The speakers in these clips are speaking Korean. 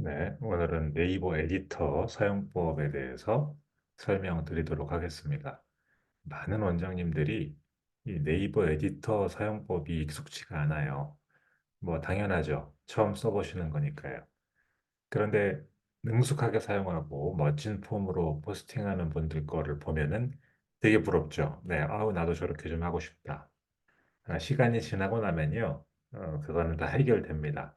네, 오늘은 네이버 에디터 사용법에 대해서 설명드리도록 하겠습니다. 많은 원장님들이 이 네이버 에디터 사용법이 익숙치가 않아요. 뭐 당연하죠. 처음 써보시는 거니까요. 그런데 능숙하게 사용하고 멋진 폼으로 포스팅하는 분들 거를 보면은 되게 부럽죠. 네, 아우 나도 저렇게 좀 하고 싶다. 시간이 지나고 나면요, 그거는 다 해결됩니다.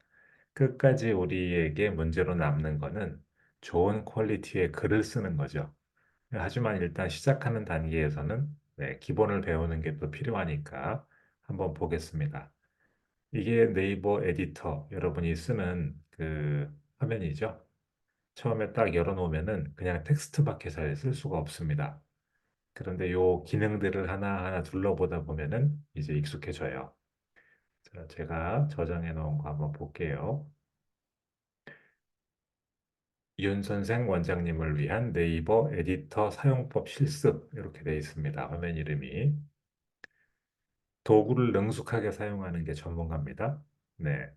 끝까지 우리에게 문제로 남는 거는 좋은 퀄리티의 글을 쓰는 거죠. 하지만 일단 시작하는 단계에서는 네, 기본을 배우는 게 또 필요하니까 한번 보겠습니다. 이게 네이버 에디터 여러분이 쓰는 그 화면이죠. 처음에 딱 열어놓으면은 그냥 텍스트밖에 잘 쓸 수가 없습니다. 그런데 요 기능들을 하나하나 둘러보다 보면은 이제 익숙해져요. 자, 제가 저장해 놓은 거 한번 볼게요. 윤 선생 원장님을 위한 네이버 에디터 사용법 실습 이렇게 되어 있습니다. 화면 이름이 도구를 능숙하게 사용하는 게 전문가입니다. 네,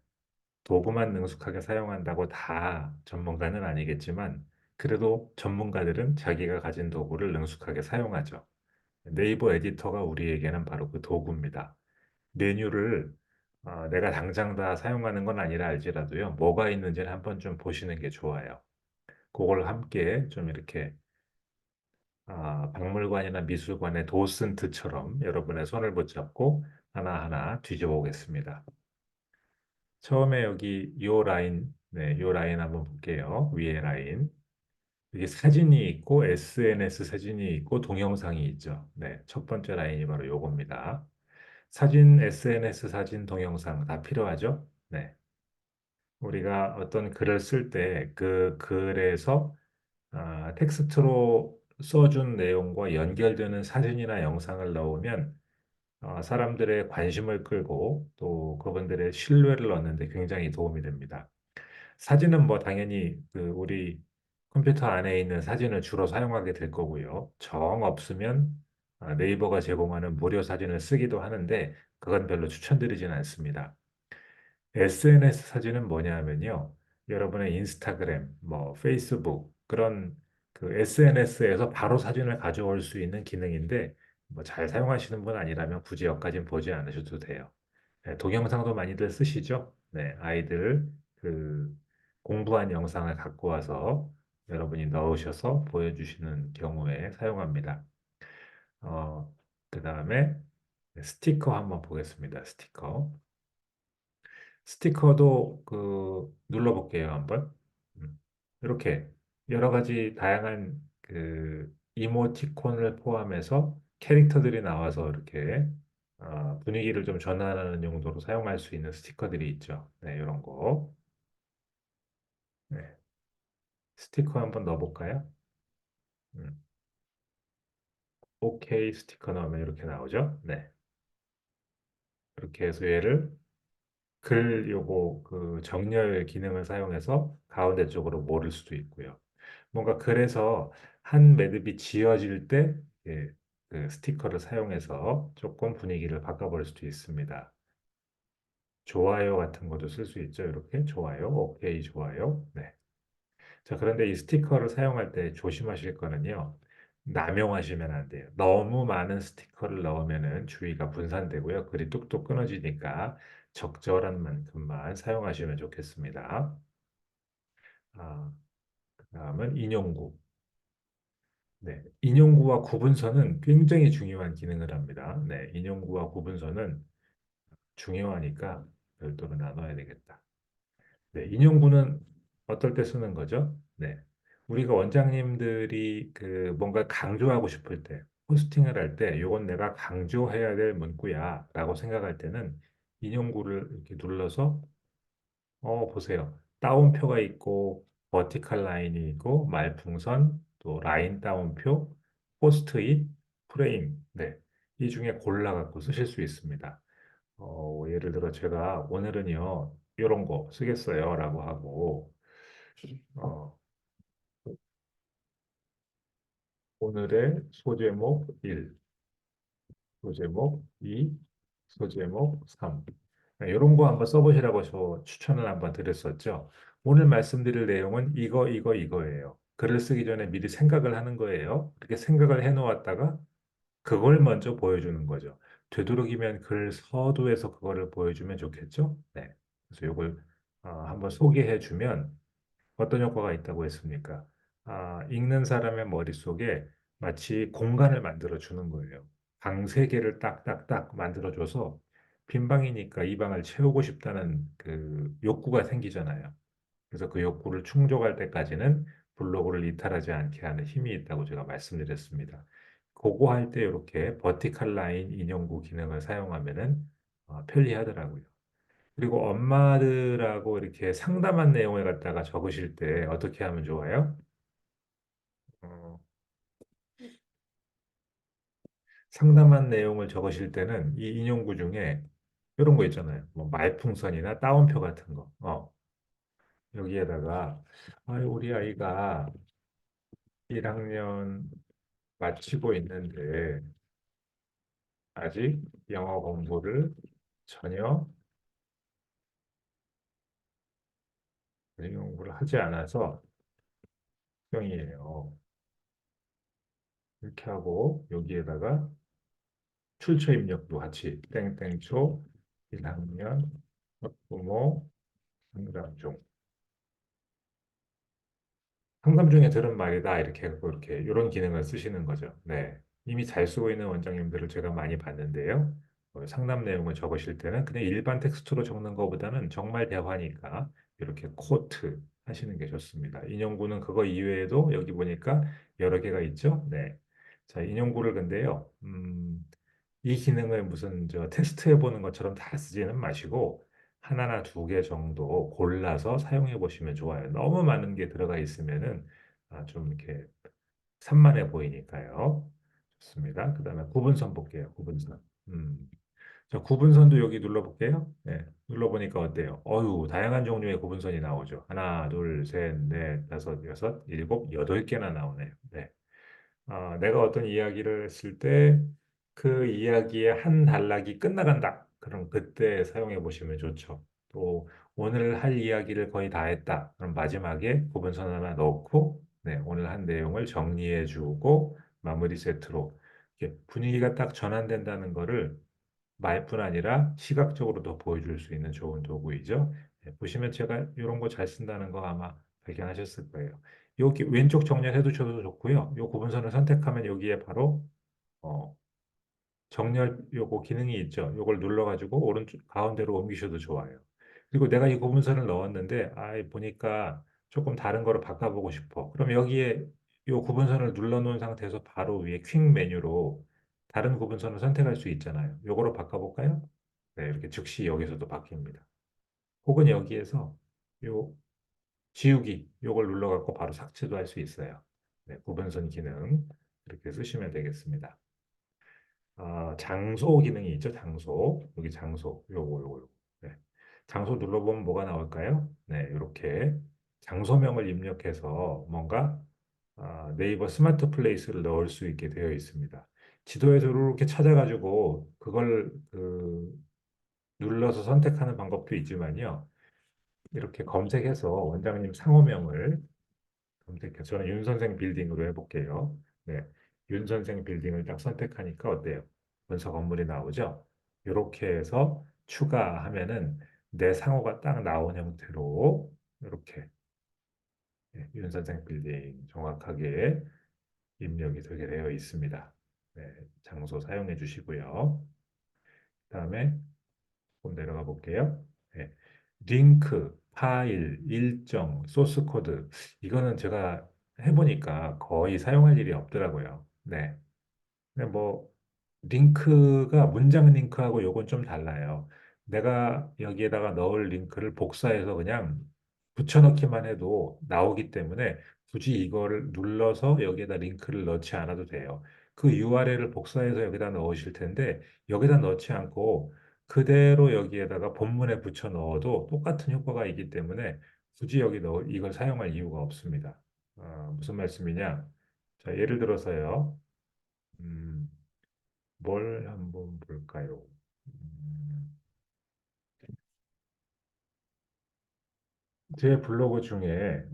도구만 능숙하게 사용한다고 다 전문가는 아니겠지만 그래도 전문가들은 자기가 가진 도구를 능숙하게 사용하죠. 네이버 에디터가 우리에게는 바로 그 도구입니다. 메뉴를 내가 당장 다 사용하는 건 아니라 알지라도요, 뭐가 있는지는 한번 좀 보시는 게 좋아요. 그걸 함께 좀 이렇게 박물관이나 미술관의 도슨트처럼 여러분의 손을 붙잡고 하나하나 뒤집어 보겠습니다. 처음에 여기 요 라인, 네, 요 라인 한번 볼게요. 위에 라인. 이게 사진이 있고 SNS 사진이 있고 동영상이 있죠. 네, 첫 번째 라인이 바로 요겁니다. 사진, SNS 사진, 동영상 다 필요하죠? 네. 우리가 어떤 글을 쓸 때 그 글에서 텍스트로 써준 내용과 연결되는 사진이나 영상을 넣으면 사람들의 관심을 끌고 또 그분들의 신뢰를 얻는 데 굉장히 도움이 됩니다. 사진은 뭐 당연히 그 우리 컴퓨터 안에 있는 사진을 주로 사용하게 될 거고요. 정 없으면 네이버가 제공하는 무료 사진을 쓰기도 하는데 그건 별로 추천드리지는 않습니다. SNS 사진은 뭐냐 하면요. 여러분의 인스타그램, 뭐 페이스북 그런 그 SNS에서 바로 사진을 가져올 수 있는 기능인데 뭐 잘 사용하시는 분 아니라면 굳이 여기까지는 보지 않으셔도 돼요. 네, 동영상도 많이들 쓰시죠? 네, 아이들 그 공부한 영상을 갖고 와서 여러분이 넣으셔서 보여주시는 경우에 사용합니다. 어, 그 다음에 스티커 한번 보겠습니다. 스티커. 스티커도 그 눌러볼게요, 한번. 음. 이렇게 여러 가지 다양한 그 이모티콘을 포함해서 캐릭터들이 나와서 이렇게 분위기를 좀 전환하는 용도로 사용할 수 있는 스티커들이 있죠. 네, 이런 거. 네. 스티커 한번 넣어볼까요? 음. OK 스티커 넣으면 이렇게 나오죠. 네. 이렇게 해서 얘를 글 요거 그 정렬 기능을 사용해서 가운데 쪽으로 모를 수도 있고요. 뭔가 그래서 한 매듭이 지어질 때 예, 그 스티커를 사용해서 조금 분위기를 바꿔볼 수도 있습니다. 좋아요 같은 것도 쓸 수 있죠. 이렇게 좋아요, 오케이 좋아요. 네. 자, 그런데 이 스티커를 사용할 때 조심하실 거는요. 남용하시면 안 돼요. 너무 많은 스티커를 넣으면은 주의가 분산되고요. 글이 뚝뚝 끊어지니까 적절한 만큼만 사용하시면 좋겠습니다. 그다음은 인용구. 네, 인용구와 구분서는 굉장히 중요한 기능을 합니다. 네, 인용구와 구분서는 중요하니까 별도로 나눠야 되겠다. 네, 인용구는 어떨 때 쓰는 거죠? 네, 우리가 원장님들이 그 뭔가 강조하고 싶을 때, 포스팅을 할 때, 이건 내가 강조해야 될 문구야라고 생각할 때는 인용구를 이렇게 눌러서 보세요. 따옴표가 있고, 버티컬 라인이 있고, 말풍선, 또 라인 따옴표, 포스트잇, 프레임. 네. 이 중에 골라갖고 쓰실 수 있습니다. 예를 들어 제가 오늘은요, 이런 거 쓰겠어요. 라고 하고, 어, 오늘의 소제목 1, 소제목 2, 소제목 3. 이런 거 한번 써보시라고 저 추천을 한번 드렸었죠. 오늘 말씀드릴 내용은 이거예요. 글을 쓰기 전에 미리 생각을 하는 거예요. 이렇게 생각을 해놓았다가 그걸 먼저 보여주는 거죠. 되도록이면 글 서두에서 그거를 보여주면 좋겠죠? 네. 그래서 이걸 한번 소개해 주면 어떤 효과가 있다고 했습니까? 읽는 사람의 머릿속에 마치 공간을 만들어 주는 거예요. 방 세 개를 딱딱딱 만들어 줘서 빈 방이니까 이 방을 채우고 싶다는 그 욕구가 생기잖아요. 그래서 그 욕구를 충족할 때까지는 블로그를 이탈하지 않게 하는 힘이 있다고 제가 말씀드렸습니다. 그거 할 때 이렇게 버티컬 라인 인용구 기능을 사용하면은 편리하더라고요. 그리고 엄마들하고 이렇게 상담한 내용을 갖다가 적으실 때 어떻게 하면 좋아요? 어, 상담한 내용을 적으실 때는 이 인용구 중에 이런 거 있잖아요. 뭐 말풍선이나 따옴표 같은 거. 여기에다가 우리 아이가 1학년 마치고 있는데 아직 영어 공부를 전혀 공부를 하지 않아서 X이에요. 이렇게 하고 여기에다가 출처 입력도 같이 땡땡초 1학년 부모 상담 중 상담 중에 들은 말이다 이렇게 해서 이렇게 이런 기능을 쓰시는 거죠. 네. 이미 잘 쓰고 있는 원장님들을 제가 많이 봤는데요. 상담 내용을 적으실 때는 그냥 일반 텍스트로 적는 것보다는 정말 대화니까 이렇게 코트 하시는 게 좋습니다. 인용구는 그거 이외에도 여기 보니까 여러 개가 있죠. 네. 자, 인용구를 근데요. 이 기능을 무슨 저 테스트 해보는 것처럼 다 쓰지는 마시고 하나나 두 개 정도 골라서 사용해 보시면 좋아요. 너무 많은 게 들어가 있으면은 좀 이렇게 산만해 보이니까요. 좋습니다. 그다음에 구분선 볼게요. 구분선. 저 구분선도 여기 눌러볼게요. 네, 눌러보니까 어때요? 다양한 종류의 구분선이 나오죠. 하나, 둘, 셋, 넷, 다섯, 여섯, 일곱, 여덟 개나 나오네요. 네. 내가 어떤 이야기를 했을 때 그 이야기의 한 단락이 끝나간다. 그럼 그때 사용해 보시면 좋죠. 또 오늘 할 이야기를 거의 다 했다. 그럼 마지막에 구분선 하나 넣고 네, 오늘 한 내용을 정리해 주고 마무리 세트로 이렇게 분위기가 딱 전환된다는 거를 말뿐 아니라 시각적으로도 보여줄 수 있는 좋은 도구이죠. 보시면 제가 이런 거 잘 쓴다는 거 아마 발견하셨을 거예요. 여기 왼쪽 정렬해 두셔도 좋고요. 이 구분선을 선택하면 여기에 바로 어, 정렬 요거 기능이 있죠. 요걸 눌러가지고 오른쪽 가운데로 옮기셔도 좋아요. 그리고 내가 이 구분선을 넣었는데 보니까 조금 다른 거로 바꿔보고 싶어. 그럼 여기에 요 구분선을 눌러놓은 상태에서 바로 위에 퀵 메뉴로 다른 구분선을 선택할 수 있잖아요. 요거로 바꿔볼까요? 네, 이렇게 즉시 여기서도 바뀝니다. 혹은 여기에서 요 지우기 요걸 눌러갖고 바로 삭제도 할 수 있어요. 네, 구분선 기능 이렇게 쓰시면 되겠습니다. 장소 기능이 있죠. 장소. 여기 장소. 요거. 네. 장소 눌러보면 뭐가 나올까요? 네, 이렇게 장소명을 입력해서 뭔가 네이버 스마트 플레이스를 넣을 수 있게 되어 있습니다. 지도에서 이렇게 찾아가지고 그걸 눌러서 선택하는 방법도 있지만요. 이렇게 검색해서 원장님 상호명을 검색해서 저는 윤 선생 빌딩으로 해볼게요. 네, 윤 선생 빌딩을 딱 선택하니까 어때요? 문서 건물이 나오죠? 이렇게 해서 추가하면은 내 상호가 딱 나온 형태로 이렇게 윤 선생 빌딩 정확하게 입력이 되게 되어 있습니다. 네, 장소 사용해 주시고요. 그다음에 조금 내려가 볼게요. 네. 링크, 파일, 일정, 소스 코드. 이거는 제가 해보니까 거의 사용할 일이 없더라고요. 네. 근데 뭐, 링크가 문장 링크하고 요건 좀 달라요. 내가 여기에다가 넣을 링크를 복사해서 그냥 붙여넣기만 해도 나오기 때문에 굳이 이거를 눌러서 여기에다 링크를 넣지 않아도 돼요. 그 URL을 복사해서 여기다 넣으실 텐데 여기다 넣지 않고 그대로 여기에다가 본문에 붙여 넣어도 똑같은 효과가 있기 때문에 굳이 여기 이걸 사용할 이유가 없습니다. 무슨 말씀이냐? 자, 예를 들어서요. 음, 뭘 한번 볼까요? 음, 제 블로그 중에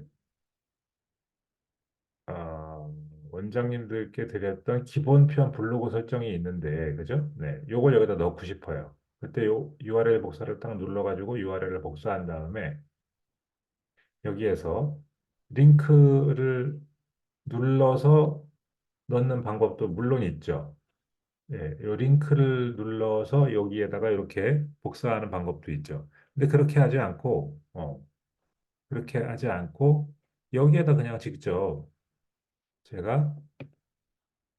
원장님들께 드렸던 기본편 블로그 설정이 있는데, 그죠? 네, 요걸 여기다 넣고 싶어요. 그때 요 URL 복사를 딱 눌러가지고 URL을 복사한 다음에 여기에서 링크를 눌러서 넣는 방법도 물론 있죠. 예, 요 링크를 눌러서 여기에다가 이렇게 복사하는 방법도 있죠. 근데 그렇게 하지 않고 여기에다 그냥 직접 제가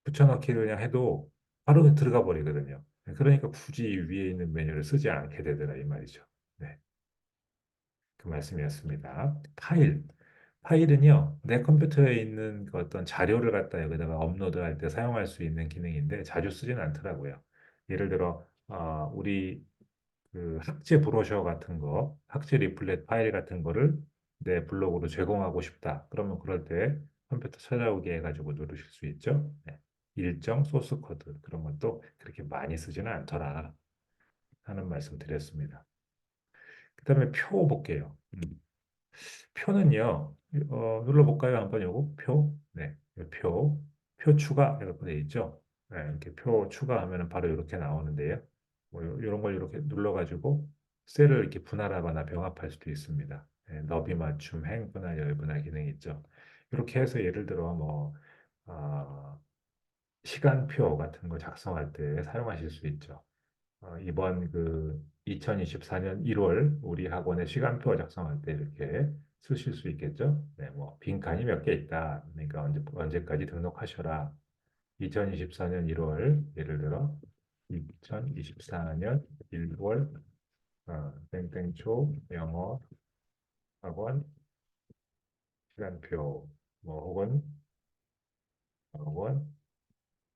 붙여넣기를 그냥 해도 바로 들어가 버리거든요. 그러니까 굳이 위에 있는 메뉴를 쓰지 않게 되더라 이 말이죠. 네, 그 말씀이었습니다. 파일은요, 내 컴퓨터에 있는 그 어떤 자료를 갖다 여기다가 업로드할 때 사용할 수 있는 기능인데 자주 쓰지는 않더라고요. 예를 들어 우리 그 학제 브로셔 같은 거, 학제 리플렛 파일 같은 거를 내 블로그로 제공하고 싶다. 그러면 그럴 때 컴퓨터 찾아오게 해가지고 누르실 수 있죠. 네. 일정 소스 코드 그런 것도 그렇게 많이 쓰지는 않더라 하는 말씀 드렸습니다. 그다음에 표 볼게요. 표는요, 눌러볼까요? 한번 요거 표, 네, 요 표 추가 이렇게 돼 있죠. 네, 이렇게 표 추가하면은 바로 이렇게 나오는데요. 뭐 이런 걸 이렇게 눌러가지고 셀을 이렇게 분할하거나 병합할 수도 있습니다. 네, 너비 맞춤, 행 분할, 열 분할 기능이 있죠. 이렇게 해서 예를 들어 뭐 아, 시간표 같은 거 작성할 때 사용하실 수 있죠. 이번 그 2024년 1월 우리 학원의 시간표 작성할 때 이렇게 쓰실 수 있겠죠. 네, 뭐 빈칸이 몇 개 있다. 그러니까 언제까지 등록하셔라. 2024년 1월 예를 들어 2024년 1월 땡땡초 영어 학원 시간표 뭐 혹은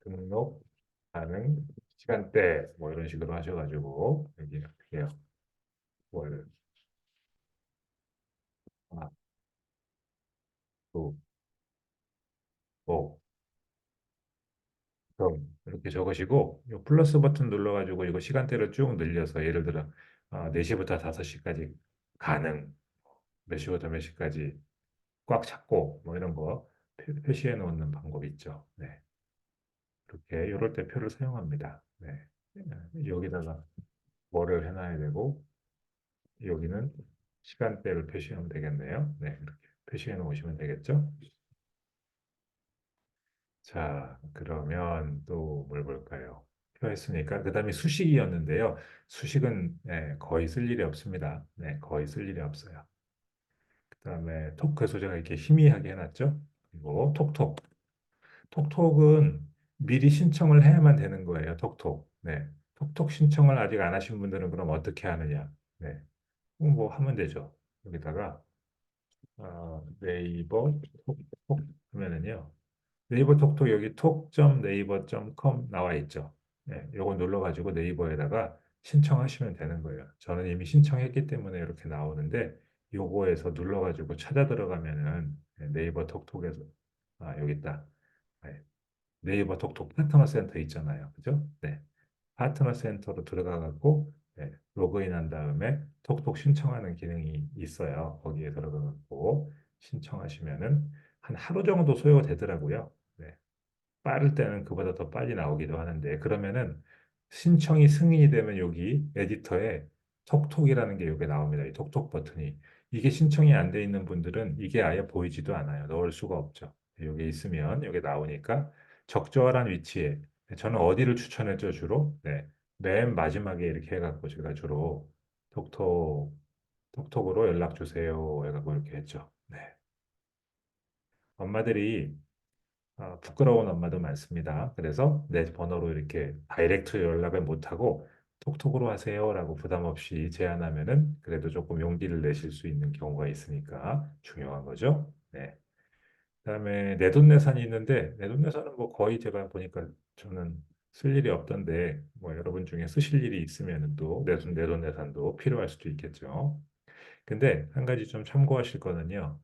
등록 가능 시간대 뭐 이런 식으로 하셔가지고 여기 어떻게 해요? 월, 화, 수, 목 그럼 이렇게 적으시고 이 플러스 버튼 눌러가지고 이거 시간대를 쭉 늘려서 예를 들어 4시부터 5시까지 가능 몇 시부터 몇 시까지 꽉 잡고 뭐 이런 거 표시해 놓는 방법이 있죠. 네. 이렇게 이럴 때 표를 사용합니다. 네. 여기다가 뭐를 해놔야 되고 여기는 시간대를 표시하면 되겠네요. 네. 이렇게 표시해 놓으시면 되겠죠. 자, 그러면 또 뭘 볼까요? 표했으니까 그다음에 수식이었는데요. 수식은 거의 쓸 일이 없습니다. 네, 거의 쓸 일이 없어요. 그다음에 토크 소재가 이렇게 희미하게 해놨죠. 그리고 톡톡. 톡톡은 미리 신청을 해야만 되는 거예요. 톡톡. 네, 톡톡 신청을 아직 안 하신 분들은 그럼 어떻게 하느냐? 네, 뭐 하면 되죠. 여기다가 네이버 톡톡 하면은요. 네이버 톡톡 여기 톡.네이버.com 나와 있죠. 네, 요거 눌러가지고 네이버에다가 신청하시면 되는 거예요. 저는 이미 신청했기 때문에 이렇게 나오는데 요거에서 눌러가지고 찾아 들어가면은 네이버 톡톡에서 여기 있다. 네, 네이버 톡톡 파트너 센터 있잖아요. 그죠? 네. 파트너 센터로 들어가갖고 로그인한 다음에 톡톡 신청하는 기능이 있어요. 거기에 들어가갖고 신청하시면은 한 하루 정도 소요되더라고요. 네. 빠를 때는 그보다 더 빨리 나오기도 하는데 그러면은 신청이 승인이 되면 여기 에디터에 톡톡이라는 게 여기 나옵니다. 이 톡톡 버튼이 이게 신청이 안 돼 있는 분들은 이게 아예 보이지도 않아요. 넣을 수가 없죠. 여기 있으면 여기 나오니까 적절한 위치에 저는 어디를 추천했죠 주로? 네. 맨 마지막에 이렇게 해갖고 제가 주로 톡톡 톡톡으로 연락 주세요 해갖고 이렇게 했죠. 네. 엄마들이 부끄러운 엄마도 많습니다. 그래서 내 번호로 이렇게 다이렉트 연락을 못하고 톡톡으로 하세요라고 부담 없이 제안하면은 그래도 조금 용기를 내실 수 있는 경우가 있으니까 중요한 거죠. 네. 그다음에 내돈내산이 있는데 내돈내산은 뭐 거의 제가 보니까 저는 쓸 일이 없던데 뭐 여러분 중에 쓰실 일이 있으면 또 내돈내산도 필요할 수도 있겠죠. 근데 한 가지 좀 참고하실 거는요.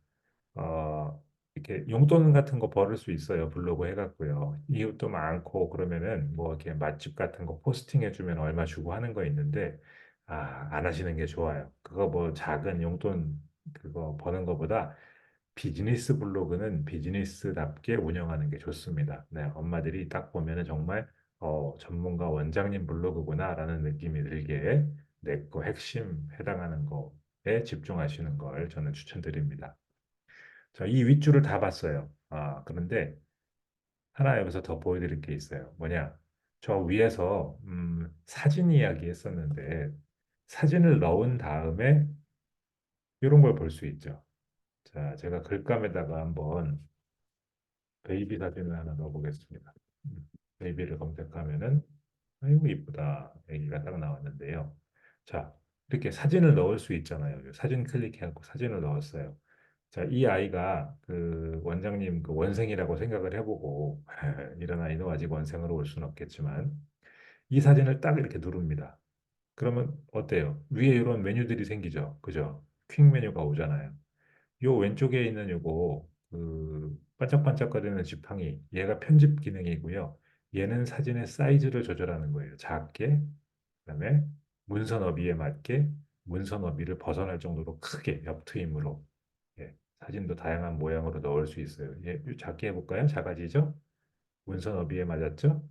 이렇게 용돈 같은 거 벌을 수 있어요. 블로그 해갖고요. 이웃도 많고 그러면은 뭐 이렇게 맛집 같은 거 포스팅 해주면 얼마 주고 하는 거 있는데 안 하시는 게 좋아요. 그거 뭐 작은 용돈 그거 버는 것보다 비즈니스 블로그는 비즈니스답게 운영하는 게 좋습니다. 네, 엄마들이 딱 보면은 정말 전문가 원장님 블로그구나라는 느낌이 들게 내 거 핵심 해당하는 거에 집중하시는 걸 저는 추천드립니다. 자, 이 윗줄을 다 봤어요. 그런데 하나 여기서 더 보여드릴 게 있어요. 뭐냐? 저 위에서 사진 이야기 했었는데 사진을 넣은 다음에 이런 걸 볼 수 있죠. 자, 제가 글감에다가 한번 베이비 사진을 하나 넣어보겠습니다. 베이비를 검색하면은 아이고 이쁘다. 애기가 딱 나왔는데요. 자, 이렇게 사진을 넣을 수 있잖아요. 사진 클릭해갖고 사진을 넣었어요. 자, 이 아이가 그 원장님 그 원생이라고 생각을 해보고 이런 아이는 아직 원생으로 올 수는 없겠지만 이 사진을 딱 이렇게 누릅니다. 그러면 어때요? 위에 이런 메뉴들이 생기죠. 그죠? 퀵 메뉴가 오잖아요. 요 왼쪽에 있는 요거 그 반짝반짝거리는 지팡이 얘가 편집 기능이고요. 얘는 사진의 사이즈를 조절하는 거예요. 작게 그다음에 문서 너비에 맞게 문서 너비를 벗어날 정도로 크게 옆트임으로 예, 사진도 다양한 모양으로 넣을 수 있어요. 예, 작게 해볼까요? 작아지죠? 문서 너비에 맞았죠?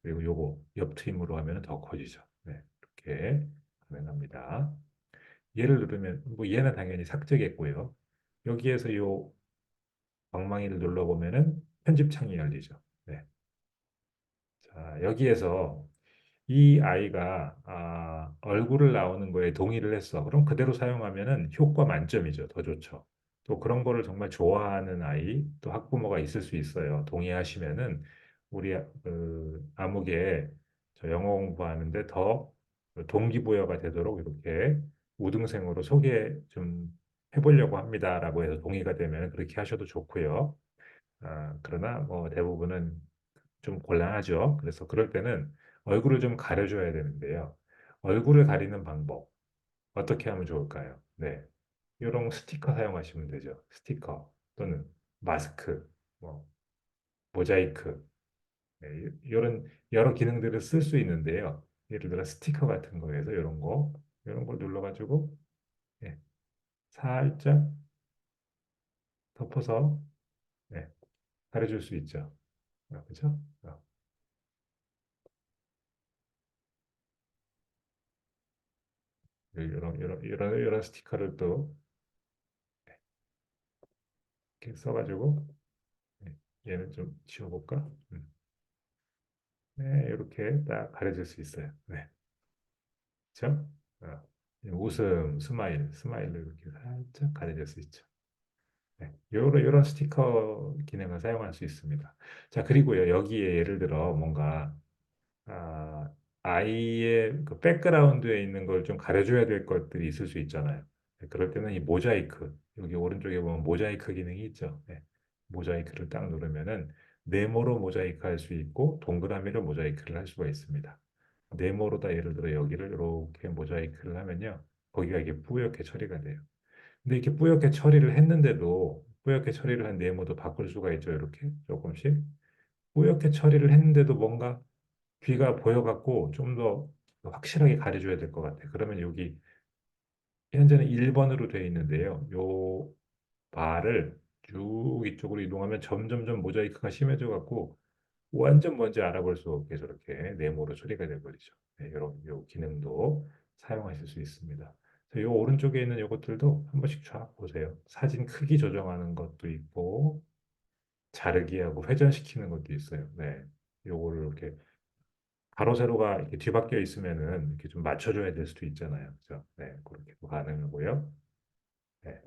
그리고 요거 옆트임으로 하면 더 커지죠. 네, 이렇게 가능합니다. 얘를 누르면 뭐 얘는 당연히 삭제겠고요. 여기에서 요 방망이를 눌러보면은 편집 창이 열리죠. 네. 자, 여기에서 이 아이가 얼굴을 나오는 거에 동의를 했어. 그럼 그대로 사용하면은 효과 만점이죠. 더 좋죠. 또 그런 거를 정말 좋아하는 아이, 또 학부모가 있을 수 있어요. 동의하시면은 우리 아무개 저 영어 공부하는데 더 동기부여가 되도록 이렇게 우등생으로 소개 좀 해보려고 합니다라고 해서 동의가 되면 그렇게 하셔도 좋고요. 그러나 뭐 대부분은 좀 곤란하죠. 그래서 그럴 때는 얼굴을 좀 가려줘야 되는데요. 얼굴을 가리는 방법 어떻게 하면 좋을까요? 네, 이런 스티커 사용하시면 되죠. 스티커 또는 마스크, 뭐 모자이크 이런 여러 기능들을 쓸 수 있는데요. 예를 들어 스티커 같은 거에서 이런 걸 눌러가지고 예, 살짝 덮어서 예, 가려줄 수 있죠. 그렇죠? 이런 스티커를 또 이렇게 써가지고 네, 얘는 좀 지워볼까? 네, 이렇게 딱 가려질 수 있어요. 네, 그렇죠? 어, 웃음, 스마일로 이렇게 살짝 가려질 수 있죠. 네, 요런 스티커 기능을 사용할 수 있습니다. 자, 그리고요, 여기에 예를 들어 뭔가 아, 아이의 그 백그라운드에 있는 걸 좀 가려줘야 될 것들이 있을 수 있잖아요. 네, 그럴 때는 이 모자이크, 여기 오른쪽에 보면 모자이크 기능이 있죠. 네, 모자이크를 딱 누르면은 네모로 모자이크 할 수 있고 동그라미로 모자이크를 할 수가 있습니다. 네모로다 예를 들어 여기를 이렇게 모자이크를 하면요. 거기가 이게 뿌옇게 처리가 돼요. 근데 이렇게 뿌옇게 처리를 했는데도 뿌옇게 처리를 한 네모도 바꿀 수가 있죠. 이렇게 조금씩. 뿌옇게 처리를 했는데도 뭔가 귀가 보여갖고 좀 더 확실하게 가려줘야 될 것 같아요. 그러면 여기 현재는 1번으로 되어 있는데요. 요 바를 쭉 이쪽으로 이동하면 점점점 모자이크가 심해져 갖고 완전 뭔지 알아볼 수 없게 저렇게 네모로 처리가 돼버리죠. 네, 이런 요 기능도 사용하실 수 있습니다. 요 오른쪽에 있는 요것들도 한 번씩 쫙 보세요. 사진 크기 조정하는 것도 있고 자르기 하고 회전시키는 것도 있어요. 네, 요거를 이렇게 가로 세로가 이렇게 뒤바뀌어 있으면은 이렇게 좀 맞춰줘야 될 수도 있잖아요. 그죠? 네, 그렇게도 가능하고요. 네,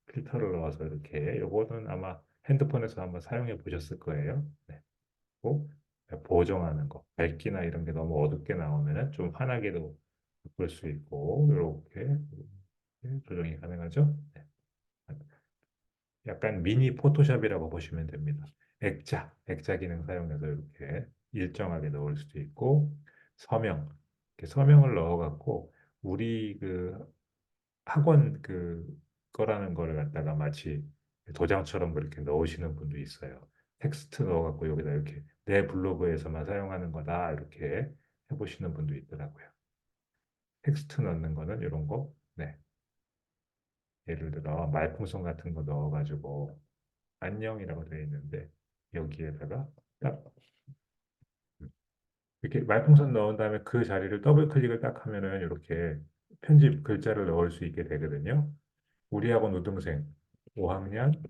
필터를 넣어서 이렇게 요거는 아마 핸드폰에서 한번 사용해 보셨을 거예요. 네, 그리고 보정하는 거, 밝기나 이런 게 너무 어둡게 나오면은 좀 환하게도 바꿀 수 있고 이렇게 조정이 가능하죠. 네. 약간 미니 포토샵이라고 보시면 됩니다. 액자 기능 사용해서 이렇게 일정하게 넣을 수도 있고 서명, 이렇게 서명을 넣어갖고 우리 그 학원 그 거라는 거를 갖다가 마치 도장처럼 그렇게 넣으시는 분도 있어요. 텍스트 넣어갖고 여기다 이렇게 내 블로그에서만 사용하는 거다 이렇게 해보시는 분도 있더라고요. 텍스트 넣는 거는 이런 거, 네, 예를 들어 말풍선 같은 거 넣어가지고 안녕이라고 되어 있는데 여기에다가 딱 이렇게 말풍선 넣은 다음에 그 자리를 더블 클릭을 딱 하면은 이렇게 편집 글자를 넣을 수 있게 되거든요. 우리 학원 우등생 5학년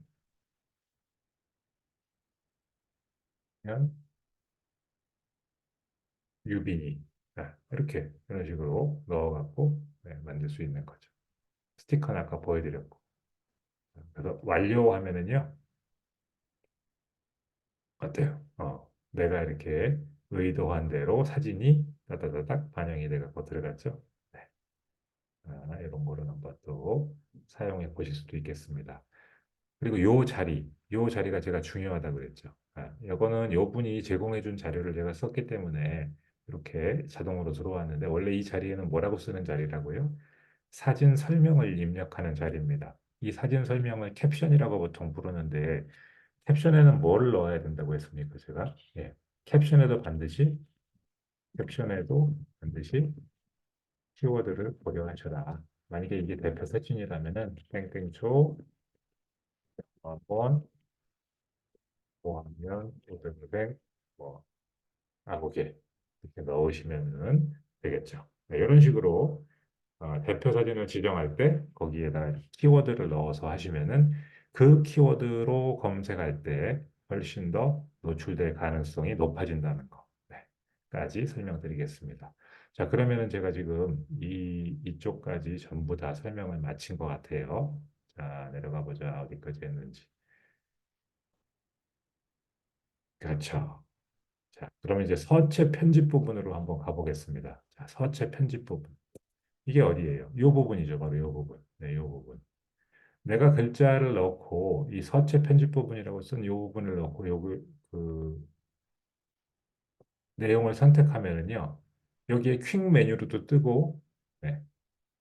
유빈이 이렇게 이런 식으로 넣어갖고 만들 수 있는 거죠. 스티커는 아까 보여드렸고 그래서 완료하면은요 어때요? 내가 이렇게 의도한 대로 사진이 따다다닥 반영이 돼갖고 들어갔죠. 네. 이런 거를 한번 또 사용해 보실 수도 있겠습니다. 그리고 요 자리가 제가 중요하다고 그랬죠. 이거는 요 분이 제공해 준 자료를 제가 썼기 때문에 이렇게 자동으로 들어왔는데 원래 이 자리에는 뭐라고 쓰는 자리라고요? 사진 설명을 입력하는 자리입니다. 이 사진 설명을 캡션이라고 보통 부르는데 캡션에는 뭐를 넣어야 된다고 했습니까, 제가? 예. 캡션에도 반드시 캡션에도 반드시 키워드를 고려하셔라. 만약에 이게 대표 사진이라면은 땡땡초 학원 5학년 500, 뭐 아무개 이렇게 넣으시면 되겠죠. 네, 이런 식으로 대표 사진을 지정할 때 거기에다 키워드를 넣어서 하시면은 그 키워드로 검색할 때 훨씬 더 노출될 가능성이 높아진다는 거. 네, 까지 설명드리겠습니다. 자, 그러면은 제가 지금 이쪽까지 전부 다 설명을 마친 것 같아요. 자, 내려가 보자. 어디까지 했는지. 그렇죠. 자, 그러면 이제 서체 편집 부분으로 한번 가보겠습니다. 자, 서체 편집 부분. 이게 어디예요? 이 부분이죠. 바로 이 부분. 네, 이 부분. 내가 글자를 넣고 이 서체 편집 부분이라고 쓴 이 부분을 넣고 요그 내용을 선택하면은요. 여기에 퀵 메뉴로도 뜨고 네.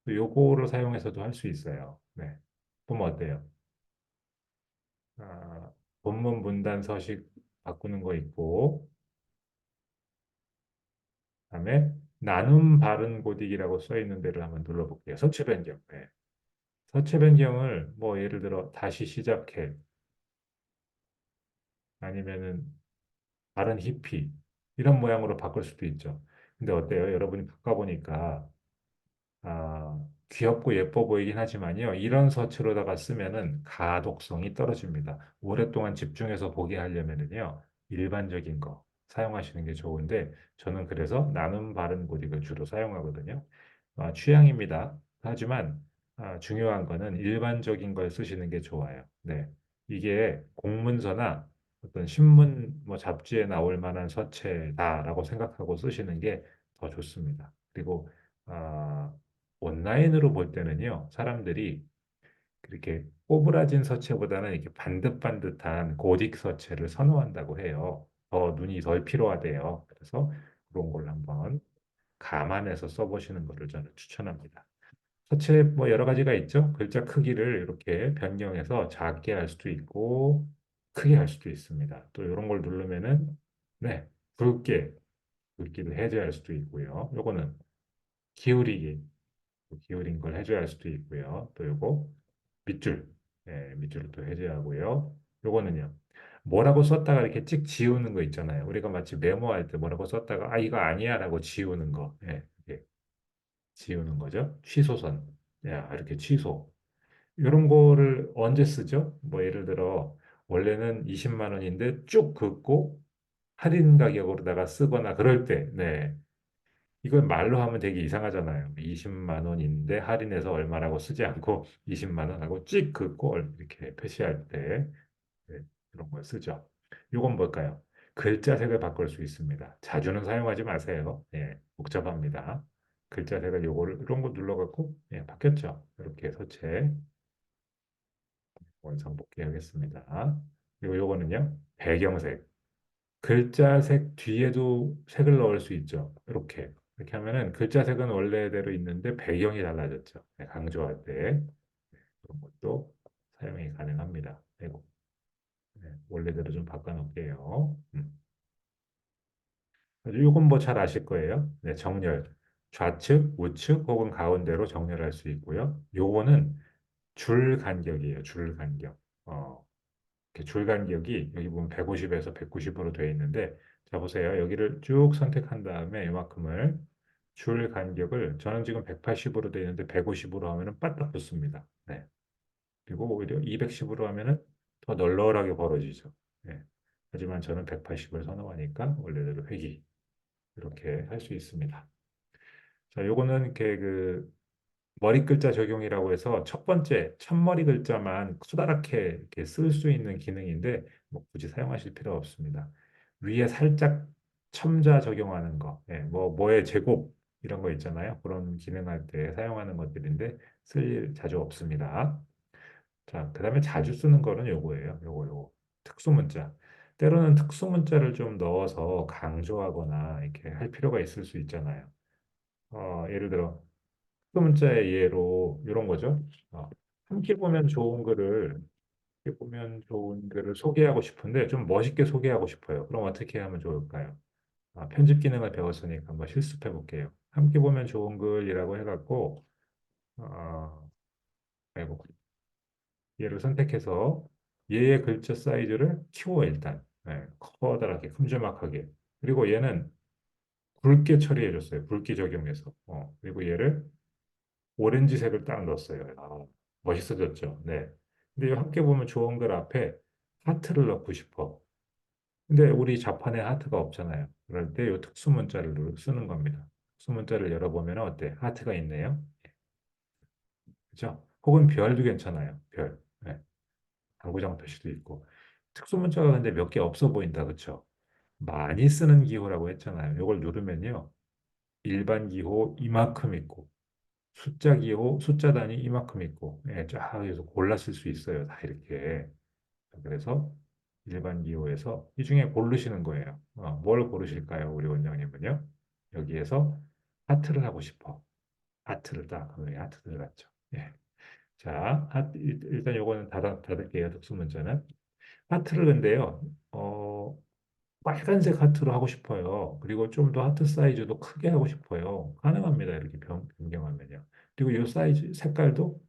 또 요거를 사용해서도 할 수 있어요. 네. 보면 어때요? 아, 본문 문단 서식 바꾸는 거 있고 그다음에 나눔 바른 고딕이라고 써 있는 데를 한번 눌러볼게요. 서체 변경. 네. 서체 변경을 뭐 예를 들어 다시 시작해 아니면은 다른 히피 이런 모양으로 바꿀 수도 있죠. 근데 어때요? 여러분이 바꿔보니까 귀엽고 예뻐 보이긴 하지만요. 이런 서체로다가 쓰면은 가독성이 떨어집니다. 오랫동안 집중해서 보게 하려면은요. 일반적인 거 사용하시는 게 좋은데 저는 그래서 나눔 바른 고딕을 주로 사용하거든요. 취향입니다. 하지만 중요한 거는 일반적인 걸 쓰시는 게 좋아요. 네. 이게 공문서나 어떤 신문 뭐 잡지에 나올 만한 서체다라고 생각하고 쓰시는 게 더 좋습니다. 그리고 아, 온라인으로 볼 때는요, 사람들이 그렇게 꼬부라진 서체보다는 이렇게 반듯반듯한 고딕 서체를 선호한다고 해요. 더 눈이 덜 피로하대요. 그래서 그런 걸 한번 감안해서 써보시는 것을 저는 추천합니다. 서체 뭐 여러 가지가 있죠. 글자 크기를 이렇게 변경해서 작게 할 수도 있고 크게 할 수도 있습니다. 또 이런 걸 누르면은 네, 굵기를 해제할 수도 있고요. 요거는 기울이기 기울인 걸 해줘야 할 수도 있고요. 또 요거 밑줄, 밑줄을 또 해제하고요. 요거는요. 뭐라고 썼다가 이렇게 찍 지우는 거 있잖아요. 우리가 마치 메모할 때 뭐라고 썼다가 이거 아니야라고 지우는 거, 이렇게 지우는 거죠. 취소선, 야 이렇게 취소. 이런 거를 언제 쓰죠? 뭐 예를 들어 원래는 20만 원인데 쭉 긋고 할인 가격으로다가 쓰거나 그럴 때, 네. 이걸 말로 하면 되게 이상하잖아요. 20만 원인데 할인해서 얼마라고 쓰지 않고 20만 원 하고 찍 긋고 이렇게 표시할 때 네, 그런 걸 쓰죠. 이건 뭘까요? 글자색을 바꿀 수 있습니다. 자주는 사용하지 마세요. 복잡합니다. 글자색을 요거를 이런 거 눌러갖고 바뀌었죠. 이렇게 서체 원상복귀하겠습니다. 그리고 요거는요. 배경색. 글자색 뒤에도 색을 넣을 수 있죠. 이렇게 하면은 글자색은 원래대로 있는데 배경이 달라졌죠. 강조할 때 그런 것도 사용이 가능합니다. 그리고 원래대로 좀 바꿔놓을게요. 이건 뭐 잘 아실 거예요. 네, 정렬. 좌측, 우측 혹은 가운데로 정렬할 수 있고요. 요거는 줄 간격이에요. 줄 간격. 이렇게 줄 간격이 여기 보면 150에서 190으로 되어 있는데, 자 보세요. 여기를 쭉 선택한 다음에 이만큼을 줄 간격을 저는 지금 180으로 되어 있는데 150으로 하면은 빠딱 붙습니다. 네. 그리고 오히려 210으로 하면은 더 널널하게 벌어지죠. 네. 하지만 저는 180을 선호하니까 원래대로 회기 이렇게 할 수 있습니다. 자, 요거는 이렇게 그 머리 글자 적용이라고 해서 첫 번째 첫머리 글자만 커다랗게 이렇게 쓸 수 있는 기능인데 뭐 굳이 사용하실 필요 없습니다. 위에 살짝 첨자 적용하는 거, 예, 뭐 뭐의 제곱 이런 거 있잖아요. 그런 기능할 때 사용하는 것들인데 쓸 일 자주 없습니다. 자, 그다음에 자주 쓰는 거는 요거예요. 요거 특수 문자. 때로는 특수 문자를 좀 넣어서 강조하거나 이렇게 할 필요가 있을 수 있잖아요. 예를 들어 그 문자의 예로 이런 거죠. 어, 함께 보면 좋은 글을 함께 보면 좋은 글을 소개하고 싶은데 좀 멋있게 소개하고 싶어요. 그럼 어떻게 하면 좋을까요? 편집 기능을 배웠으니까 한번 실습해 볼게요. 함께 보면 좋은 글이라고 해갖고 어, 아이고, 얘를 선택해서 얘의 글자 사이즈를 키워 일단 커다랗게 큼지막하게 그리고 얘는 굵게 처리해 줬어요. 굵게 적용해서 그리고 얘를 오렌지색을 딱 넣었어요. 멋있어졌죠. 네. 근데 이 함께 보면 좋은 글 앞에 하트를 넣고 싶어. 근데 우리 자판에 하트가 없잖아요. 그럴 때 이 특수 문자를 쓰는 겁니다. 특수 문자를 열어보면 어때? 하트가 있네요. 그죠? 혹은 별도 괜찮아요. 별. 네. 당구장 표시도 있고. 특수 문자가 근데 몇 개 없어 보인다. 그쵸? 많이 쓰는 기호라고 했잖아요. 이걸 누르면요. 일반 기호 이만큼 있고, 숫자 기호, 숫자 단위 이만큼 있고, 쫙 해서 골라 쓸 수 있어요. 다 이렇게. 그래서 일반 기호에서 이 중에 고르시는 거예요. 뭘 고르실까요? 우리 원장님은요. 여기에서 하트를 하고 싶어. 하트를 딱, 여기 하트 들어갔죠. 예. 자, 일단 요거는 닫을게요. 특수 문자는. 하트를 근데요, 빨간색 하트로 하고 싶어요. 그리고 좀 더 하트 사이즈도 크게 하고 싶어요. 가능합니다. 이렇게 변경하면요. 그리고 이 사이즈, 색깔도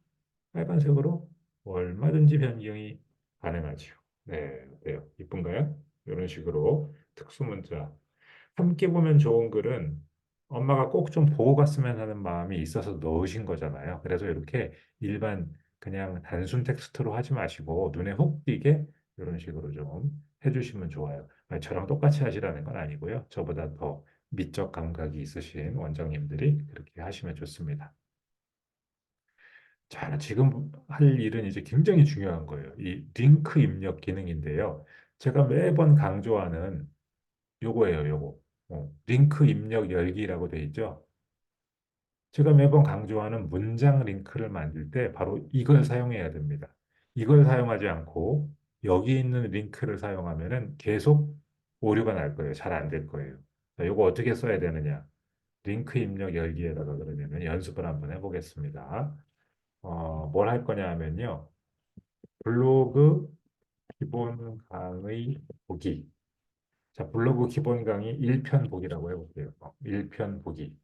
빨간색으로 얼마든지 변경이 가능하죠. 네, 어때요? 이쁜가요? 이런 식으로 특수 문자. 함께 보면 좋은 글은 엄마가 꼭 좀 보고 갔으면 하는 마음이 있어서 넣으신 거잖아요. 그래서 이렇게 일반 그냥 단순 텍스트로 하지 마시고 눈에 훅 띄게 이런 식으로 좀 해주시면 좋아요. 저랑 똑같이 하시라는 건 아니고요. 저보다 더 미적 감각이 있으신 원장님들이 그렇게 하시면 좋습니다. 자, 지금 할 일은 이제 굉장히 중요한 거예요. 이 링크 입력 기능인데요. 제가 매번 강조하는 요거예요, 요거. 링크 입력 열기라고 돼 있죠. 제가 매번 강조하는 문장 링크를 만들 때 바로 이걸 사용해야 됩니다. 이걸 사용하지 않고 여기 있는 링크를 사용하면은 계속 오류가 날 거예요. 잘 안 될 거예요. 자, 요거 어떻게 써야 되느냐? 링크 입력 열기에다가 그러면은 연습을 한번 해보겠습니다. 뭘 할 거냐 하면요. 블로그 기본 강의 보기. 자, 블로그 기본 강의 1편 보기라고 해볼게요. 1편 보기.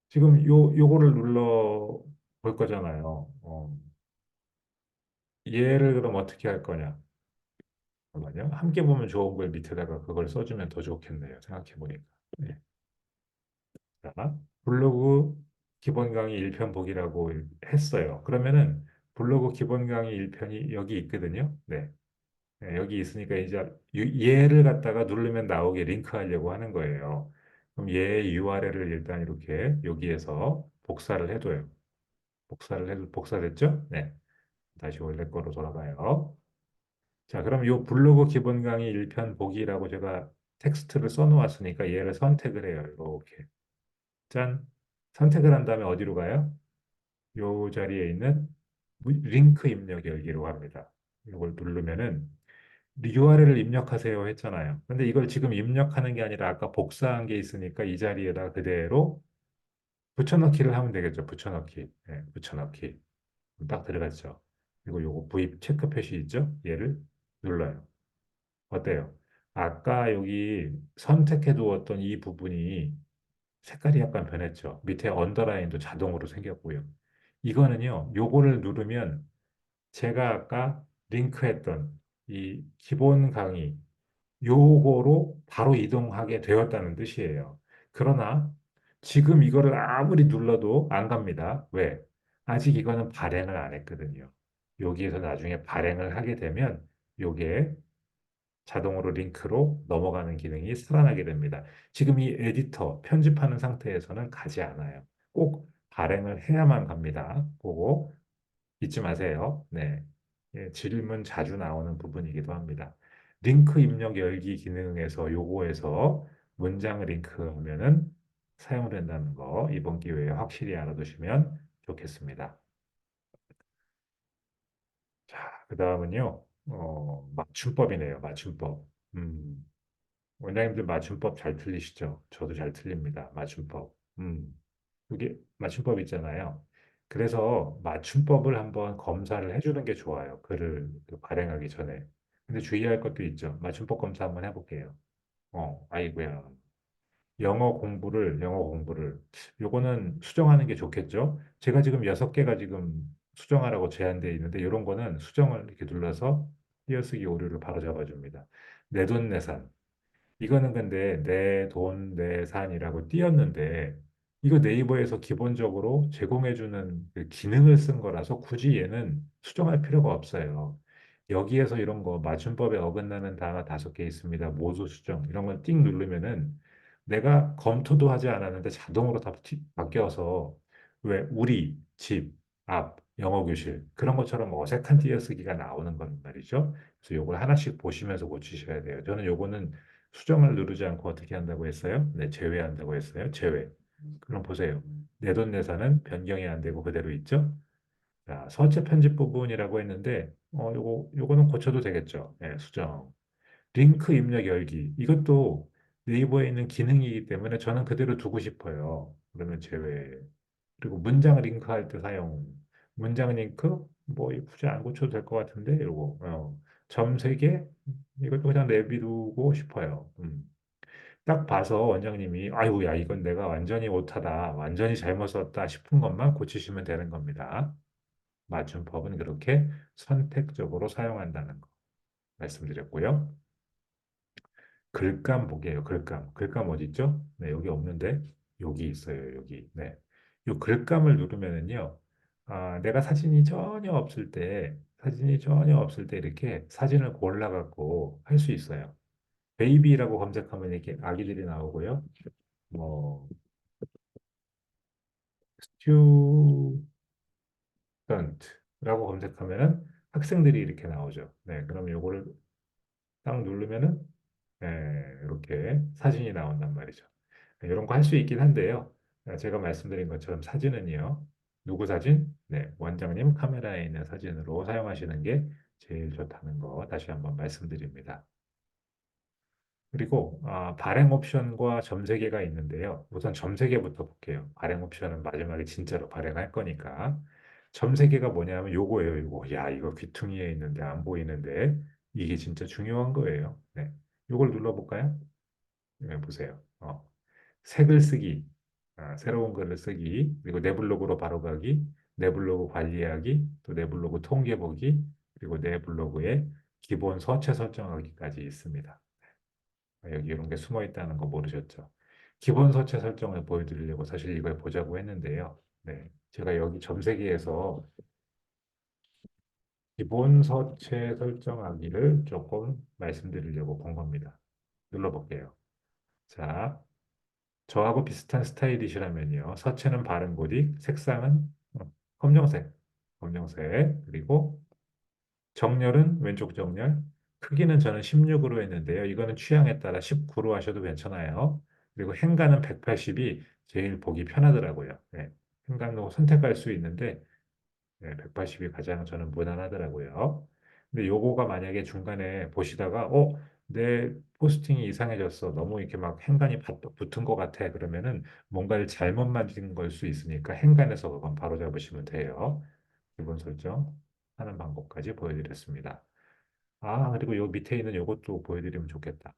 지금 요거를 눌러 볼 거잖아요. 얘를 그럼 어떻게 할 거냐? 잠깐만요. 함께 보면 좋은 걸 밑에다가 그걸 써주면 더 좋겠네요. 생각해 보니까. 네. 자, 블로그 기본 강의 1편 보기라고 했어요. 그러면은 블로그 기본 강의 1편이 여기 있거든요. 네. 여기 있으니까 이제 얘를 갖다가 누르면 나오게 링크하려고 하는 거예요. 그럼 얘 URL을 일단 이렇게 여기에서 복사를 해둬요. 복사됐죠? 네. 다시 원래 거로 돌아가요. 자, 그럼 요 블로그 기본 강의 1편 보기라고 제가 텍스트를 써놓았으니까 얘를 선택을 해요. 이렇게. 짠. 선택을 한 다음에 어디로 가요? 요 자리에 있는 링크 입력 열기로 갑니다. 이걸 누르면은 URL을 입력하세요 했잖아요. 근데 이걸 지금 입력하는 게 아니라 아까 복사한 게 있으니까 이 자리에다 그대로 붙여넣기를 하면 되겠죠. 붙여넣기. 네, 붙여넣기. 딱 들어갔죠. 그리고 요거 V 체크 표시 있죠? 얘를 눌러요. 어때요? 아까 여기 선택해 두었던 이 부분이 색깔이 약간 변했죠. 밑에 언더라인도 자동으로 생겼고요. 이거는요, 요거를 누르면 제가 아까 링크했던 이 기본 강의 요거로 바로 이동하게 되었다는 뜻이에요. 그러나 지금 이거를 아무리 눌러도 안 갑니다. 왜? 아직 이거는 발행을 안 했거든요. 여기에서 나중에 발행을 하게 되면 요게 자동으로 링크로 넘어가는 기능이 살아나게 됩니다. 지금 이 에디터 편집하는 상태에서는 가지 않아요. 꼭 발행을 해야만 갑니다. 그거 잊지 마세요. 네. 예, 질문 자주 나오는 부분이기도 합니다. 링크 입력 열기 기능에서 요거에서 문장 링크하면은 사용된다는 거 이번 기회에 확실히 알아두시면 좋겠습니다. 자, 그 다음은요, 맞춤법이네요. 맞춤법. 음, 원장님들 맞춤법 잘 틀리시죠? 저도 잘 틀립니다. 맞춤법. 그게 맞춤법 있잖아요. 그래서 맞춤법을 한번 검사를 해주는 게 좋아요. 글을 그 발행하기 전에. 근데 주의할 것도 있죠. 맞춤법 검사 한번 해볼게요. 아이고야. 영어 공부를, 요거는 수정하는 게 좋겠죠? 제가 지금 6개가 지금 수정하라고 제한되어 있는데, 이런 거는 수정을 이렇게 눌러서 띄어쓰기 오류를 바로 잡아줍니다. 내돈내산. 이거는 근데 내 돈, 내 산이라고 띄었는데 이거 네이버에서 기본적으로 제공해주는 그 기능을 쓴 거라서 굳이 얘는 수정할 필요가 없어요. 여기에서 이런 거 맞춤법에 어긋나는 단어 5개 있습니다. 모두 수정. 이런 걸 띵 누르면은 내가 검토도 하지 않았는데 자동으로 다 바뀌어서 왜 우리, 집, 앞, 영어 교실 그런 것처럼 어색한 띄어쓰기가 나오는 건 말이죠. 그래서 요걸 하나씩 보시면서 고치셔야 돼요. 저는 요거는 수정을 누르지 않고 어떻게 한다고 했어요? 네, 제외한다고 했어요. 제외. 그럼 보세요. 내돈내산은 변경이 안 되고 그대로 있죠? 자, 서체 편집 부분이라고 했는데, 요거는 고쳐도 되겠죠? 네, 수정. 링크 입력 열기. 이것도 네이버에 있는 기능이기 때문에 저는 그대로 두고 싶어요. 그러면 제외. 그리고 문장 링크할 때 사용. 문장 링크? 뭐, 이거 굳이 안 고쳐도 될 것 같은데, 요거. 점 3개? 이것도 그냥 내비두고 싶어요. 딱 봐서 원장님이 아이고 야 이건 내가 완전히 오타다 완전히 잘못 썼다 싶은 것만 고치시면 되는 겁니다. 맞춤법은 그렇게 선택적으로 사용한다는 거 말씀드렸고요. 글감 보게요. 글감 어디 있죠? 네, 여기 없는데 여기 있어요. 여기. 네. 이 글감을 누르면은요. 내가 사진이 전혀 없을 때 이렇게 사진을 골라갖고 할 수 있어요. 베이비라고 검색하면 이렇게 아기들이 나오고요. 뭐 스튜던트라고 검색하면은 학생들이 이렇게 나오죠. 네, 그럼 요거를 딱 누르면은 이렇게 사진이 나온단 말이죠. 이런 거 할 수 있긴 한데요. 제가 말씀드린 것처럼 사진은요. 누구 사진? 네, 원장님 카메라에 있는 사진으로 사용하시는 게 제일 좋다는 거 다시 한번 말씀드립니다. 그리고 발행 옵션과 점세개가 있는데요. 우선 점세개부터 볼게요. 발행 옵션은 마지막에 진짜로 발행할 거니까. 점세개가 뭐냐면 요거예요. 요거. 야, 이거 귀퉁이에 있는데 안 보이는데 이게 진짜 중요한 거예요. 네. 요걸 눌러볼까요? 네, 보세요. 색을 쓰기, 새로운 글을 쓰기, 그리고 내 블로그로 바로 가기, 내 블로그 관리하기, 또 내 블로그 통계 보기, 그리고 내 블로그에 기본 서체 설정하기까지 있습니다. 여기 이런 게 숨어 있다는 거 모르셨죠? 기본 서체 설정을 보여드리려고 사실 이걸 보자고 했는데요. 네, 제가 여기 점세기에서 기본 서체 설정하기를 조금 말씀드리려고 본 겁니다. 눌러볼게요. 자, 저하고 비슷한 스타일이시라면요. 서체는 바른 고딕, 색상은 검정색, 검정색, 그리고 정렬은 왼쪽 정렬. 크기는 저는 16으로 했는데요. 이거는 취향에 따라 19로 하셔도 괜찮아요. 그리고 행간은 180이 제일 보기 편하더라고요. 네. 행간도 선택할 수 있는데 180이 가장 저는 무난하더라고요. 근데 요거가 만약에 중간에 보시다가 내 포스팅이 이상해졌어. 너무 이렇게 막 행간이 붙은 것 같아. 그러면은 뭔가를 잘못 만든 걸 수 있으니까 행간에서 그건 바로 잡으시면 돼요. 기본 설정 하는 방법까지 보여드렸습니다. 그리고 요 밑에 있는 요것도 보여드리면 좋겠다.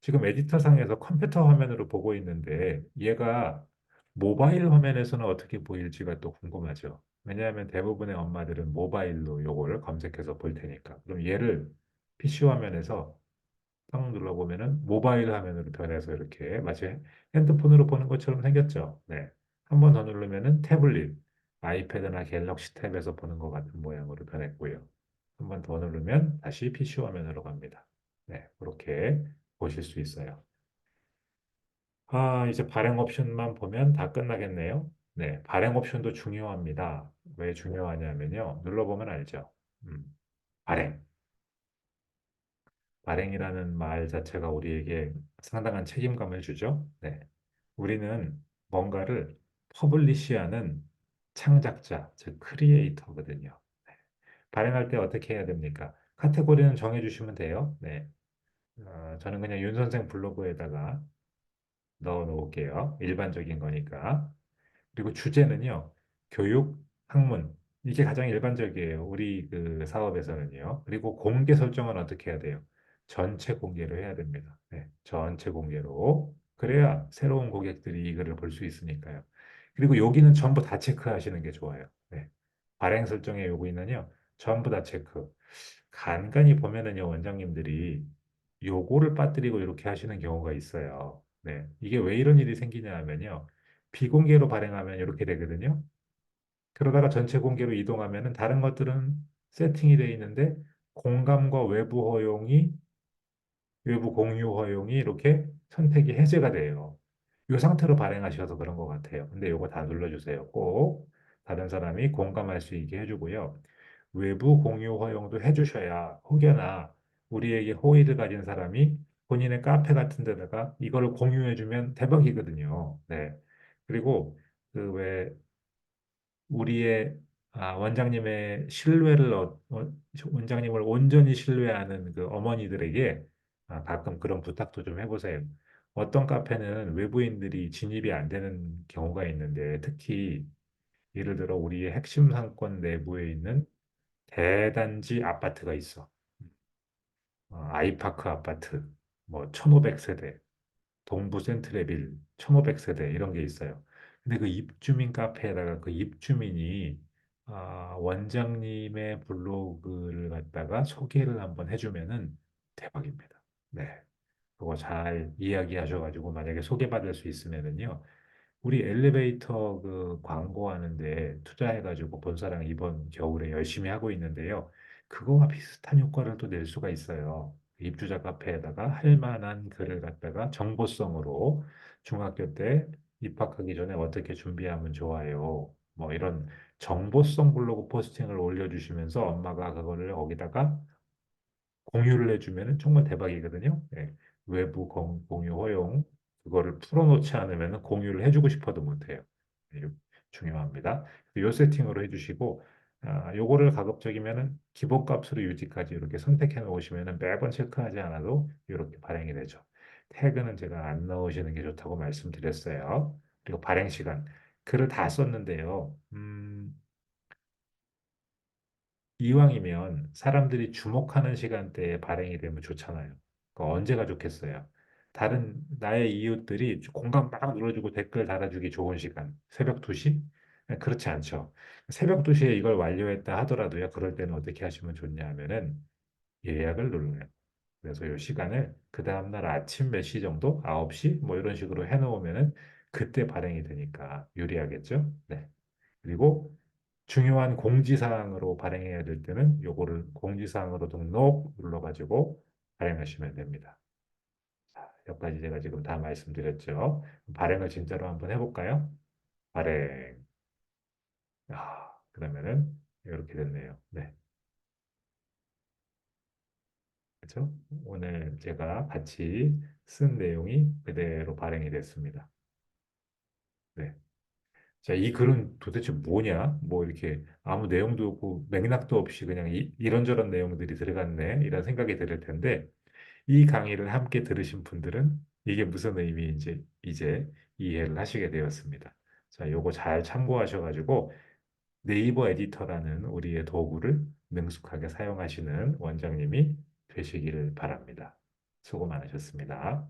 지금 에디터 상에서 컴퓨터 화면으로 보고 있는데 얘가 모바일 화면에서는 어떻게 보일지가 또 궁금하죠. 왜냐하면 대부분의 엄마들은 모바일로 요거를 검색해서 볼 테니까. 그럼 얘를 PC 화면에서 딱 눌러보면은 모바일 화면으로 변해서 이렇게 마치 핸드폰으로 보는 것처럼 생겼죠. 네. 한 번 더 누르면은 태블릿, 아이패드나 갤럭시 탭에서 보는 것 같은 모양으로 변했고요. 한 번 더 누르면 다시 PC 화면으로 갑니다. 네, 그렇게 보실 수 있어요. 이제 발행 옵션만 보면 다 끝나겠네요. 네, 발행 옵션도 중요합니다. 왜 중요하냐면요. 눌러보면 알죠. 음, 발행. 발행이라는 말 자체가 우리에게 상당한 책임감을 주죠. 네. 우리는 뭔가를 퍼블리시하는 창작자, 즉 크리에이터거든요. 네. 발행할 때 어떻게 해야 됩니까? 카테고리는 정해주시면 돼요. 네. 저는 그냥 윤 선생 블로그에다가 넣어 놓을게요. 일반적인 거니까. 그리고 주제는요, 교육, 학문. 이게 가장 일반적이에요. 우리 그 사업에서는요. 그리고 공개 설정은 어떻게 해야 돼요? 전체 공개로 해야 됩니다. 네, 전체 공개로. 그래야 새로운 고객들이 이거를 볼 수 있으니까요. 그리고 여기는 전부 다 체크하시는 게 좋아요. 네. 발행 설정에 요구있는요, 전부 다 체크. 간간히 보면은요, 원장님들이 요거를 빠뜨리고 이렇게 하시는 경우가 있어요. 네. 이게 왜 이런 일이 생기냐 하면요. 비공개로 발행하면 이렇게 되거든요. 그러다가 전체 공개로 이동하면은 다른 것들은 세팅이 되어 있는데 공감과 외부 공유 허용이 이렇게 선택이 해제가 돼요. 이 상태로 발행하셔서 그런 것 같아요. 근데 이거 다 눌러주세요. 꼭 다른 사람이 공감할 수 있게 해주고요. 외부 공유 허용도 해주셔야 혹여나 우리에게 호의를 가진 사람이 본인의 카페 같은 데다가 이거를 공유해주면 대박이거든요. 네. 그리고 그왜 우리의 원장님의 신뢰를 원장님을 온전히 신뢰하는 그 어머니들에게 가끔 그런 부탁도 좀 해보세요. 어떤 카페는 외부인들이 진입이 안 되는 경우가 있는데 특히 예를 들어 우리의 핵심 상권 내부에 있는 대단지 아파트가 있어. 아이파크 아파트, 뭐 1500세대, 동부 센트레빌 1500세대 이런 게 있어요. 근데 그 입주민 카페에다가 그 입주민이 원장님의 블로그를 갖다가 소개를 한번 해주면은 대박입니다. 네. 그거 잘 이야기하셔가지고 만약에 소개받을 수 있으면은요. 우리 엘리베이터 그 광고하는데 투자해가지고 본사랑 이번 겨울에 열심히 하고 있는데요. 그거와 비슷한 효과를 또 낼 수가 있어요. 입주자 카페에다가 할 만한 글을 갖다가 정보성으로 중학교 때 입학하기 전에 어떻게 준비하면 좋아요. 뭐 이런 정보성 블로그 포스팅을 올려주시면서 엄마가 그거를 거기다가 공유를 해주면 정말 대박이거든요. 예. 외부 공유 허용 그거를 풀어놓지 않으면 공유를 해주고 싶어도 못해요. 예, 중요합니다. 요 세팅으로 해주시고 요거를 가급적이면은 기본값으로 유지까지 이렇게 선택해 놓으시면은 매번 체크하지 않아도 이렇게 발행이 되죠. 태그는 제가 안 넣으시는 게 좋다고 말씀드렸어요. 그리고 발행 시간 글을 다 썼는데요. 이왕이면 사람들이 주목하는 시간대에 발행이 되면 좋잖아요. 그 언제가 좋겠어요? 다른 나의 이웃들이 공감 막 눌러주고 댓글 달아주기 좋은 시간. 새벽 2시? 그렇지 않죠. 새벽 2시에 이걸 완료했다 하더라도요. 그럴 때는 어떻게 하시면 좋냐 하면은 예약을 눌러요. 그래서 이 시간을 그 다음날 아침 몇 시 정도? 9시? 뭐 이런 식으로 해놓으면은 그때 발행이 되니까 유리하겠죠? 네. 그리고 중요한 공지사항으로 발행해야 될 때는 요거를 공지사항으로 등록 눌러가지고 발행하시면 됩니다. 자, 여기까지 제가 지금 다 말씀드렸죠. 발행을 진짜로 한번 해볼까요? 발행. 그러면은 이렇게 됐네요. 네. 그렇죠? 오늘 제가 같이 쓴 내용이 그대로 발행이 됐습니다. 네. 자, 이 글은 도대체 뭐냐? 뭐 이렇게 아무 내용도 없고 맥락도 없이 그냥 이런저런 내용들이 들어갔네. 이런 생각이 들 텐데 이 강의를 함께 들으신 분들은 이게 무슨 의미인지 이제 이해를 하시게 되었습니다. 자, 요거 잘 참고하셔가지고 네이버 에디터라는 우리의 도구를 능숙하게 사용하시는 원장님이 되시기를 바랍니다. 수고 많으셨습니다.